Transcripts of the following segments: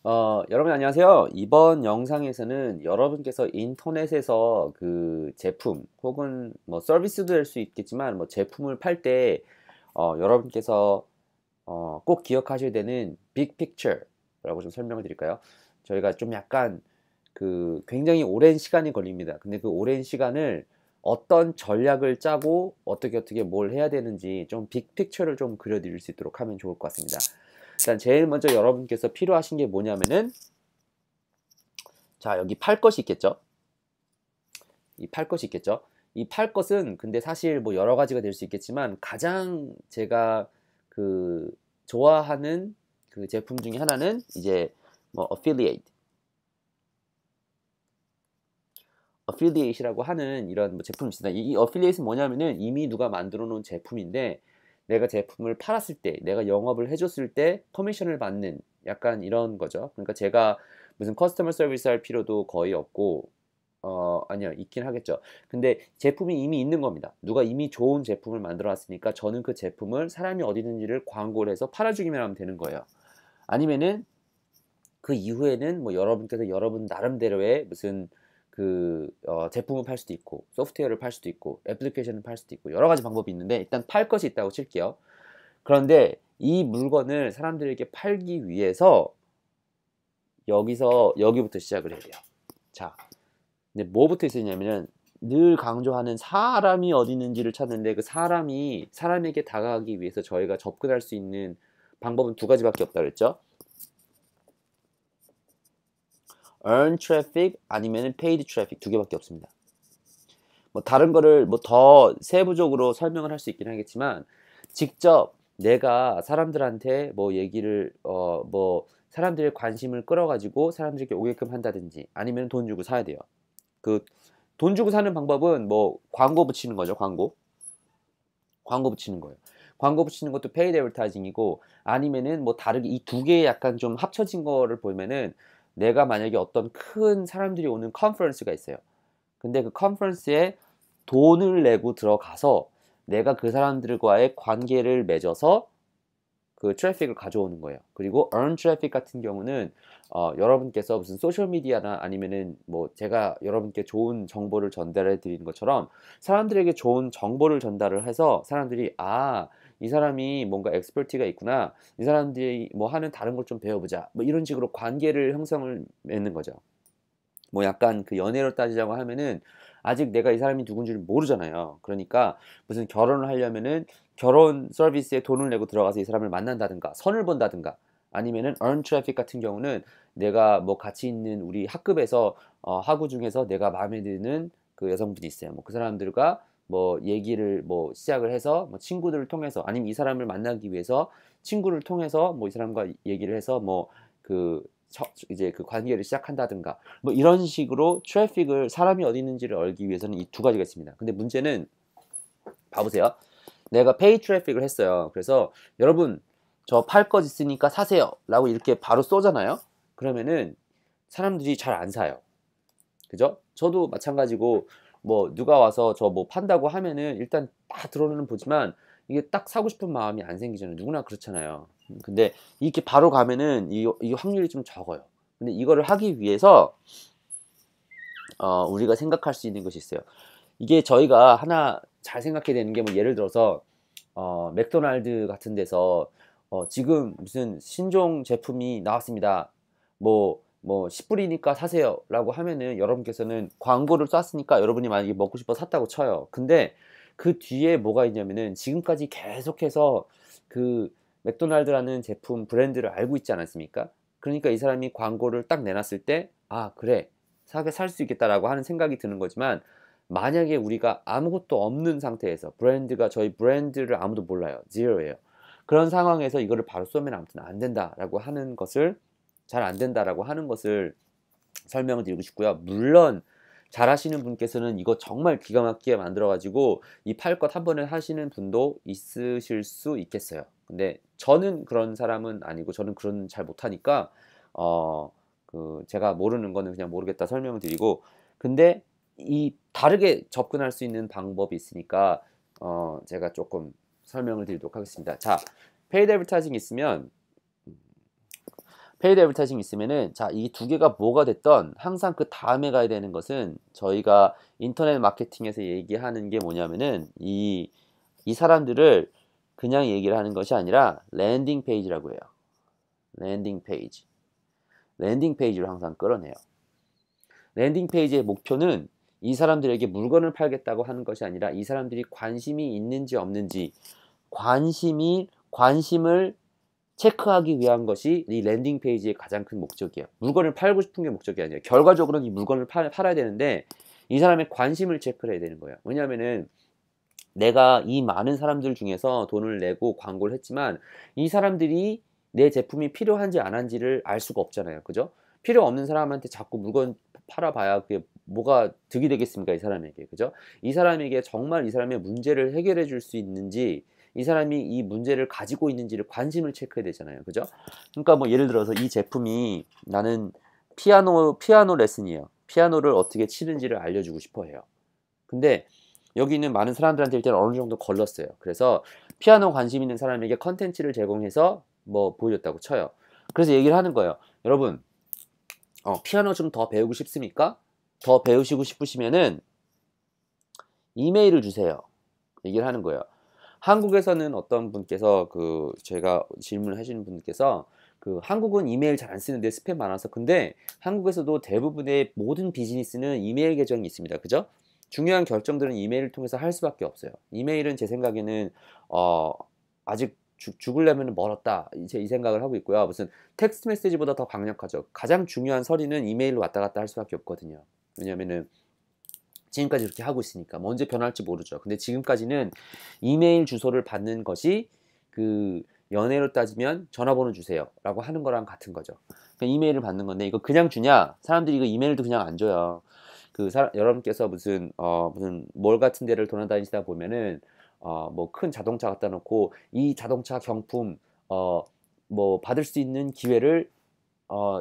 여러분 안녕하세요. 이번 영상에서는 여러분께서 인터넷에서 그 제품 혹은 뭐 서비스도 될 수 있겠지만 뭐 제품을 팔 때 여러분께서 꼭 기억하셔야 되는 빅 픽처라고 좀 설명을 드릴까요? 저희가 좀 약간 그 굉장히 오랜 시간이 걸립니다. 근데 그 오랜 시간을 어떤 전략을 짜고 어떻게 뭘 해야 되는지 좀 빅 픽처를 좀 그려드릴 수 있도록 하면 좋을 것 같습니다. 일단 제일 먼저 여러분께서 필요하신 게 뭐냐면은 자, 여기 팔 것이 있겠죠? 이 팔 것이 있겠죠? 이 팔 것은 근데 사실 뭐 여러 가지가 될 수 있겠지만 가장 제가 그 좋아하는 그 제품 중에 하나는 이제 뭐 어필리에이트라고 하는 이런 뭐 제품이 있습니다. 이 어필리에이트는 뭐냐면은 이미 누가 만들어 놓은 제품인데 내가 제품을 팔았을 때, 내가 영업을 해줬을 때 커미션을 받는 약간 이런 거죠. 그러니까 제가 무슨 커스터머 서비스 할 필요도 거의 없고 아니요, 있긴 하겠죠. 근데 제품이 이미 있는 겁니다. 누가 이미 좋은 제품을 만들어 놨으니까 저는 그 제품을 사람이 어디 있는지를 광고를 해서 팔아주기만 하면 되는 거예요. 아니면은 그 이후에는 뭐 여러분께서 여러분 나름대로의 무슨 그 제품을 팔 수도 있고 소프트웨어를 팔 수도 있고 애플리케이션을 팔 수도 있고 여러 가지 방법이 있는데 일단 팔 것이 있다고 칠게요. 그런데 이 물건을 사람들에게 팔기 위해서 여기부터 시작을 해야 돼요. 자, 근데 뭐부터 있었냐면은 늘 강조하는 사람이 어디 있는지를 찾는데 그 사람이 사람에게 다가가기 위해서 저희가 접근할 수 있는 방법은 두 가지밖에 없다 그랬죠. earn traffic 아니면은 paid traffic 두 개밖에 없습니다. 뭐 다른 거를 뭐 더 세부적으로 설명을 할 수 있긴 하겠지만 직접 내가 사람들한테 뭐 얘기를 뭐 사람들의 관심을 끌어가지고 사람들에게 오게끔 한다든지 아니면 돈 주고 사야 돼요. 그 돈 주고 사는 방법은 뭐 광고 붙이는 거죠. 광고 붙이는 거예요. 광고 붙이는 것도 페이드 애버타이징이고 아니면은 뭐 다르게 이 두 개의 약간 좀 합쳐진 거를 보면은 내가 만약에 어떤 큰 사람들이 오는 컨퍼런스가 있어요. 근데 그 컨퍼런스에 돈을 내고 들어가서 내가 그 사람들과의 관계를 맺어서 그 트래픽을 가져오는 거예요. 그리고 earn traffic 같은 경우는 여러분께서 무슨 소셜 미디어나 아니면은 뭐 제가 여러분께 좋은 정보를 전달해 드리는 것처럼 사람들에게 좋은 정보를 전달을 해서 사람들이 이 사람이 뭔가 엑스퍼티가 있구나. 이 사람들이 뭐 하는 다른 걸 좀 배워보자. 뭐 이런 식으로 관계를 형성을 맺는 거죠. 뭐 약간 그 연애로 따지자고 하면은 아직 내가 이 사람이 누군지를 모르잖아요. 그러니까 무슨 결혼을 하려면은 결혼 서비스에 돈을 내고 들어가서 이 사람을 만난다든가 선을 본다든가 아니면은 earn traffic 같은 경우는 내가 뭐 같이 있는 우리 학급에서 학우 중에서 내가 마음에 드는 그 여성분이 있어요. 뭐 그 사람들과 뭐 얘기를 뭐 시작을 해서 뭐 친구들을 통해서 아니면 이 사람을 만나기 위해서 친구를 통해서 뭐 이 사람과 얘기를 해서 뭐그 이제 그 관계를 시작한다든가 뭐 이런 식으로 트래픽을 사람이 어디 있는지를 알기 위해서는 이 두 가지가 있습니다. 근데 문제는 봐보세요. 내가 페이 트래픽을 했어요. 그래서 여러분 저 팔 것 있으니까 사세요 라고 이렇게 바로 쏘잖아요. 그러면은 사람들이 잘 안 사요. 그죠? 저도 마찬가지고 뭐 누가 와서 저 뭐 판다고 하면은 일단 딱 들어오는 보지만 이게 딱 사고 싶은 마음이 안 생기잖아요. 누구나 그렇잖아요. 근데 이렇게 바로 가면은 이 확률이 좀 적어요. 근데 이거를 하기 위해서 우리가 생각할 수 있는 것이 있어요. 이게 저희가 하나 잘 생각해야 되는 게 뭐 예를 들어서 맥도날드 같은 데서 지금 무슨 신종 제품이 나왔습니다. 뭐 10불이니까 사세요 라고 하면은 여러분께서는 광고를 쐈으니까 여러분이 만약에 먹고 싶어 샀다고 쳐요. 근데 그 뒤에 뭐가 있냐면은 지금까지 계속해서 그 맥도날드라는 제품 브랜드를 알고 있지 않았습니까? 그러니까 이 사람이 광고를 딱 내놨을 때 그래 사게 살 수 있겠다라고 하는 생각이 드는 거지만 만약에 우리가 아무것도 없는 상태에서 저희 브랜드를 아무도 몰라요. 제로예요. 그런 상황에서 이거를 바로 쏘면 아무튼 안 된다라고 하는 것을 잘 안 된다라고 하는 것을 설명을 드리고 싶고요. 물론 잘하시는 분께서는 이거 정말 기가 막히게 만들어 가지고 이 팔 것 한 번에 하시는 분도 있으실 수 있겠어요. 근데 저는 그런 사람은 아니고 저는 그런 잘 못하니까 제가 모르는 거는 그냥 모르겠다 설명을 드리고 근데 이 다르게 접근할 수 있는 방법이 있으니까 제가 조금 설명을 드리도록 하겠습니다. 자, 페이드 애버타이징 있으면 페이드 애드버타이징 있으면은 자, 이 두 개가 뭐가 됐던 항상 그 다음에 가야 되는 것은 저희가 인터넷 마케팅에서 얘기하는 게 뭐냐면은 이 사람들을 그냥 얘기를 하는 것이 아니라 랜딩 페이지라고 해요. 랜딩 페이지. 랜딩 페이지를 항상 끌어내요. 랜딩 페이지의 목표는 이 사람들에게 물건을 팔겠다고 하는 것이 아니라 이 사람들이 관심이 있는지 없는지 관심을 체크하기 위한 것이 이 랜딩 페이지의 가장 큰 목적이에요. 물건을 팔고 싶은 게 목적이 아니에요. 결과적으로는 이 물건을 팔아야 되는데 이 사람의 관심을 체크를 해야 되는 거예요. 왜냐하면은 내가 이 많은 사람들 중에서 돈을 내고 광고를 했지만 이 사람들이 내 제품이 필요한지 안 한지를 알 수가 없잖아요. 그죠? 필요 없는 사람한테 자꾸 물건 팔아봐야 그게 뭐가 득이 되겠습니까? 이 사람에게. 그죠? 이 사람에게 정말 이 사람의 문제를 해결해 줄 수 있는지 이 사람이 이 문제를 가지고 있는지를 관심을 체크해야 되잖아요. 그죠? 그러니까 뭐 예를 들어서 이 제품이 나는 피아노 레슨이에요. 피아노를 어떻게 치는지를 알려주고 싶어 해요. 근데 여기 있는 많은 사람들한테 일단 어느 정도 걸렀어요. 그래서 피아노 관심 있는 사람에게 컨텐츠를 제공해서 뭐 보여줬다고 쳐요. 그래서 얘기를 하는 거예요. 여러분, 피아노 좀 더 배우고 싶습니까? 더 배우시고 싶으시면은 이메일을 주세요. 얘기를 하는 거예요. 한국에서는 어떤 분께서 제가 질문을 하시는 분께서 한국은 이메일 잘 안 쓰는데 스팸 많아서 근데 한국에서도 대부분의 모든 비즈니스는 이메일 계정이 있습니다. 그죠? 중요한 결정들은 이메일을 통해서 할 수밖에 없어요. 이메일은 제 생각에는 아직 죽으려면 멀었다 이 생각을 하고 있고요. 무슨 텍스트 메시지보다 더 강력하죠. 가장 중요한 서류는 이메일로 왔다 갔다 할 수밖에 없거든요. 왜냐면은 지금까지 그렇게 하고 있으니까 뭐 언제 변할지 모르죠. 근데 지금까지는 이메일 주소를 받는 것이 연애로 따지면 전화번호 주세요 라고 하는 거랑 같은 거죠. 그러니까 이메일을 받는 건데 이거 그냥 주냐? 사람들이 이거 이메일도 그냥 안 줘요. 여러분께서 무슨 몰 같은 데를 돌아다니시다 보면은 뭐 큰 자동차 갖다 놓고 이 자동차 경품 뭐 받을 수 있는 기회를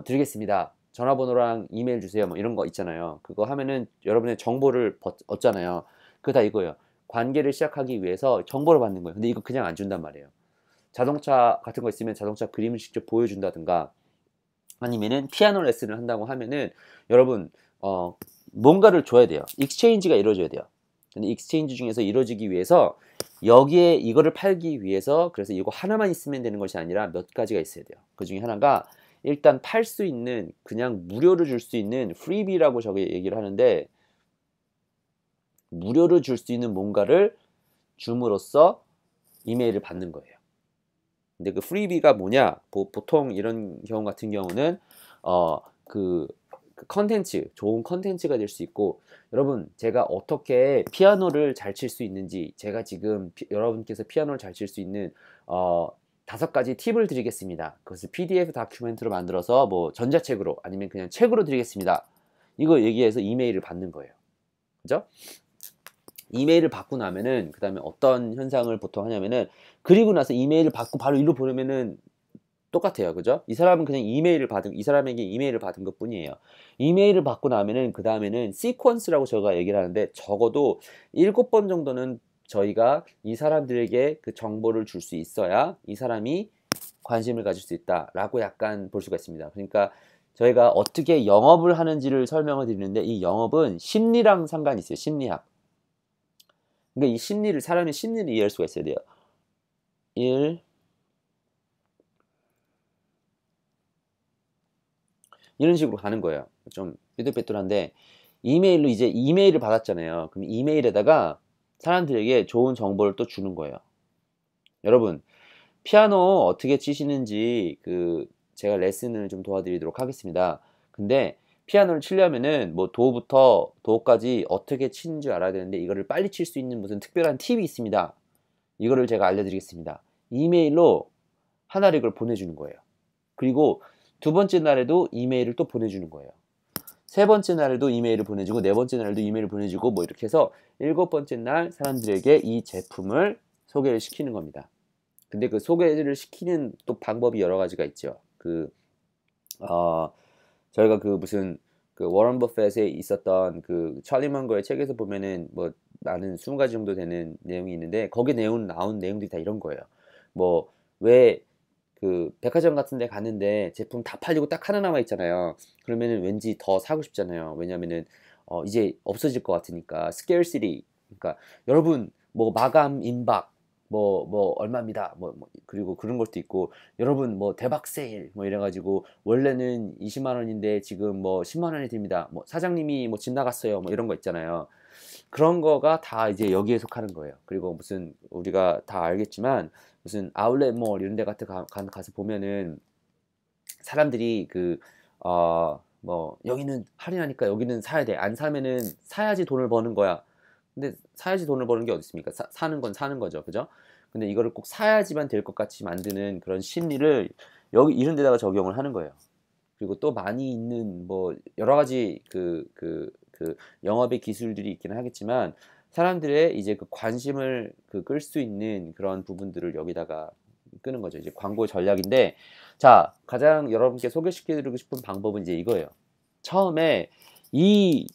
드리겠습니다. 전화번호랑 이메일 주세요. 뭐 이런 거 있잖아요. 그거 하면은 여러분의 정보를 얻잖아요. 그거 다 이거예요. 관계를 시작하기 위해서 정보를 받는 거예요. 근데 이거 그냥 안 준단 말이에요. 자동차 같은 거 있으면 자동차 그림을 직접 보여준다든가 아니면은 피아노 레슨을 한다고 하면은 여러분 뭔가를 줘야 돼요. 익스체인지가 이루어져야 돼요. 근데 익스체인지 중에서 이루어지기 위해서 여기에 이거를 팔기 위해서 그래서 이거 하나만 있으면 되는 것이 아니라 몇 가지가 있어야 돼요. 그 중에 하나가 일단 팔 수 있는 그냥 무료로 줄 수 있는 프리비라고 저게 얘기를 하는데 무료로 줄 수 있는 뭔가를 줌으로써 이메일을 받는 거예요. 근데 그 프리비가 뭐냐? 보통 이런 경우 같은 경우는 컨텐츠, 좋은 컨텐츠가 될 수 있고 여러분 제가 어떻게 피아노를 잘 칠 수 있는지 제가 지금 여러분께서 피아노를 잘 칠 수 있는 5가지 팁을 드리겠습니다. 그것을 PDF 다큐멘트로 만들어서 뭐 전자책으로 아니면 그냥 책으로 드리겠습니다. 이거 얘기해서 이메일을 받는 거예요. 그죠? 이메일을 받고 나면은 그 다음에 어떤 현상을 보통 하냐면은 그리고 나서 이메일을 받고 바로 일로 보내면은 똑같아요. 그죠? 이 사람에게 이메일을 받은 것 뿐이에요. 이메일을 받고 나면은 그 다음에는 시퀀스라고 제가 얘기를 하는데 적어도 7번 정도는 저희가 이 사람들에게 그 정보를 줄 수 있어야 이 사람이 관심을 가질 수 있다라고 약간 볼 수가 있습니다. 그러니까 저희가 어떻게 영업을 하는지를 설명을 드리는데 이 영업은 심리랑 상관이 있어요. 심리학. 그러니까 사람의 심리를 이해할 수가 있어야 돼요. 1. 이런 식으로 가는 거예요. 좀 삐뚤빼뚤한데 이메일로 이제 이메일을 받았잖아요. 그럼 이메일에다가 사람들에게 좋은 정보를 또 주는 거예요. 여러분 피아노 어떻게 치시는지 제가 레슨을 좀 도와드리도록 하겠습니다. 근데 피아노를 치려면은 뭐 도부터 도까지 어떻게 치는 줄 알아야 되는데 이거를 빨리 칠 수 있는 무슨 특별한 팁이 있습니다. 이거를 제가 알려드리겠습니다. 이메일로 하나를 이걸 보내주는 거예요. 그리고 2번째 날에도 이메일을 또 보내주는 거예요. 3번째 날에도 이메일을 보내주고 4번째 날에도 이메일을 보내주고 뭐 이렇게 해서 7번째 날 사람들에게 이 제품을 소개를 시키는 겁니다. 근데 그 소개를 시키는 또 방법이 여러 가지가 있죠. 저희가 워런 버핏에 있었던 찰리 먼거의 책에서 보면은 뭐 나는 20가지 정도 되는 내용이 있는데 거기에 나온 내용들이 다 이런 거예요. 뭐 왜 그 백화점 같은 데 갔는데 제품 다 팔리고 딱 하나 남아 있잖아요. 그러면은 왠지 더 사고 싶잖아요. 왜냐면은 이제 없어질 것 같으니까. scarcity. 그러니까 여러분 뭐 마감 임박 뭐 얼마입니다. 그리고 그런 것도 있고 여러분 뭐 대박 세일 뭐 이래 가지고 원래는 20만 원인데 지금 뭐 10만 원이 됩니다. 뭐 사장님이 뭐 집 나갔어요. 뭐 이런 거 있잖아요. 그런 거가 다 이제 여기에 속하는 거예요. 그리고 무슨 우리가 다 알겠지만 무슨 아울렛몰 이런 데 같은 가서 보면은 사람들이 뭐 여기는 할인하니까 여기는 사야 돼. 안 사면은 사야지 돈을 버는 거야. 근데 사야지 돈을 버는 게 어디 있습니까? 사는 건 사는 거죠. 그죠? 근데 이거를 꼭 사야지만 될 것 같이 만드는 그런 심리를 여기 이런 데다가 적용을 하는 거예요. 그리고 또 많이 있는 뭐 여러 가지 그 영업의 기술들이 있기는 하겠지만 사람들의 이제 그 관심을 끌 수 있는 그런 부분들을 여기다가 끄는 거죠. 이제 광고 전략인데 자, 가장 여러분께 소개시켜드리고 싶은 방법은 이제 이거예요. 처음에 이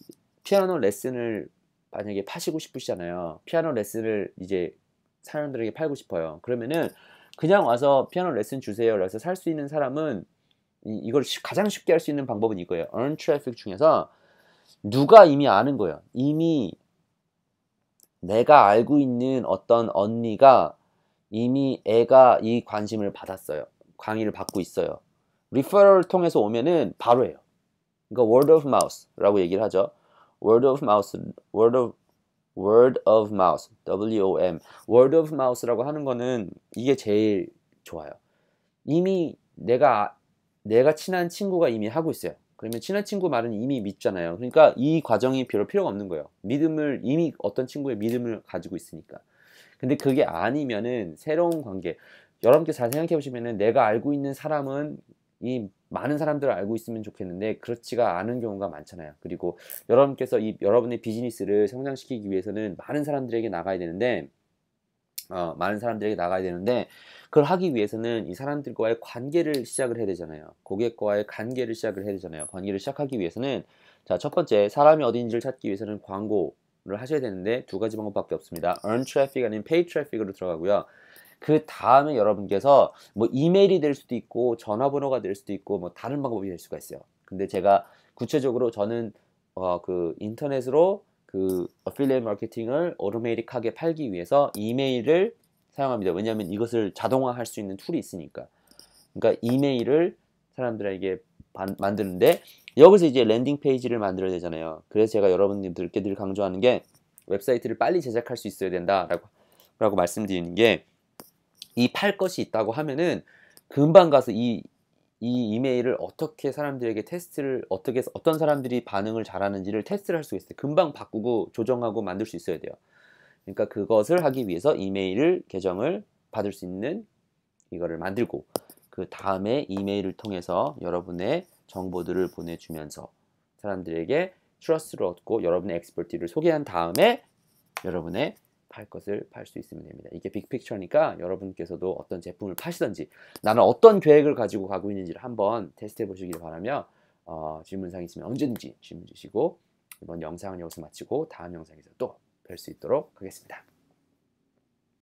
피아노 레슨을 만약에 파시고 싶으시잖아요. 피아노 레슨을 이제 사람들에게 팔고 싶어요. 그러면은 그냥 와서 피아노 레슨 주세요. 그래서 살 수 있는 사람은 이걸 가장 쉽게 할 수 있는 방법은 이거예요. earn traffic 중에서 누가 이미 아는 거예요. 이미 내가 알고 있는 어떤 언니가 이미 애가 이 관심을 받았어요. 강의를 받고 있어요. 리퍼럴 통해서 오면은 바로 해요. 그러니까 word of mouth라고 얘기를 하죠. word of mouth, word of mouth, WOM. word of mouth라고 하는 거는 이게 제일 좋아요. 이미 내가 친한 친구가 이미 하고 있어요. 그러면 친한 친구 말은 이미 믿잖아요. 그러니까 이 과정이 별로 필요가 없는 거예요. 믿음을 이미 어떤 친구의 믿음을 가지고 있으니까. 근데 그게 아니면은 새로운 관계. 여러분께 잘 생각해 보시면은 내가 알고 있는 사람은 이 많은 사람들을 알고 있으면 좋겠는데 그렇지가 않은 경우가 많잖아요. 그리고 여러분께서 여러분의 비즈니스를 성장시키기 위해서는 많은 사람들에게 나가야 되는데 그걸 하기 위해서는 이 사람들과의 관계를 시작을 해야 되잖아요. 고객과의 관계를 시작을 해야 되잖아요. 관계를 시작하기 위해서는 자, 첫 번째 사람이 어딘지를 찾기 위해서는 광고를 하셔야 되는데 두 가지 방법밖에 없습니다. earn traffic 아니면 pay traffic으로 들어가고요. 그 다음에 여러분께서 뭐 이메일이 될 수도 있고 전화번호가 될 수도 있고 뭐 다른 방법이 될 수가 있어요. 근데 제가 구체적으로 저는 그 인터넷으로 그 어필리에이트 마케팅을 오토매틱하게 팔기 위해서 이메일을 사용합니다. 왜냐하면 이것을 자동화할 수 있는 툴이 있으니까. 그러니까 이메일을 사람들에게 만드는데 여기서 이제 랜딩 페이지를 만들어야 되잖아요. 그래서 제가 여러분들께 늘 강조하는 게 웹사이트를 빨리 제작할 수 있어야 된다라고 말씀드리는 게 이 팔 것이 있다고 하면은 금방 가서 이 이메일을 어떻게 사람들에게 테스트를 어떤 사람들이 반응을 잘하는지를 테스트를 할 수가 있어요. 금방 바꾸고 조정하고 만들 수 있어야 돼요. 그러니까 그것을 하기 위해서 이메일 계정을 받을 수 있는 이거를 만들고 그 다음에 이메일을 통해서 여러분의 정보들을 보내주면서 사람들에게 트러스트를 얻고 여러분의 엑스퍼티를 소개한 다음에 여러분의 팔 것을 팔 수 있으면 됩니다. 이게 빅픽처니까 여러분께서도 어떤 제품을 파시든지 나는 어떤 계획을 가지고 가고 있는지를 한번 테스트해 보시길 바라며 질문사항 있으면 언제든지 질문 주시고 이번 영상은 여기서 마치고 다음 영상에서 또 뵐 수 있도록 하겠습니다.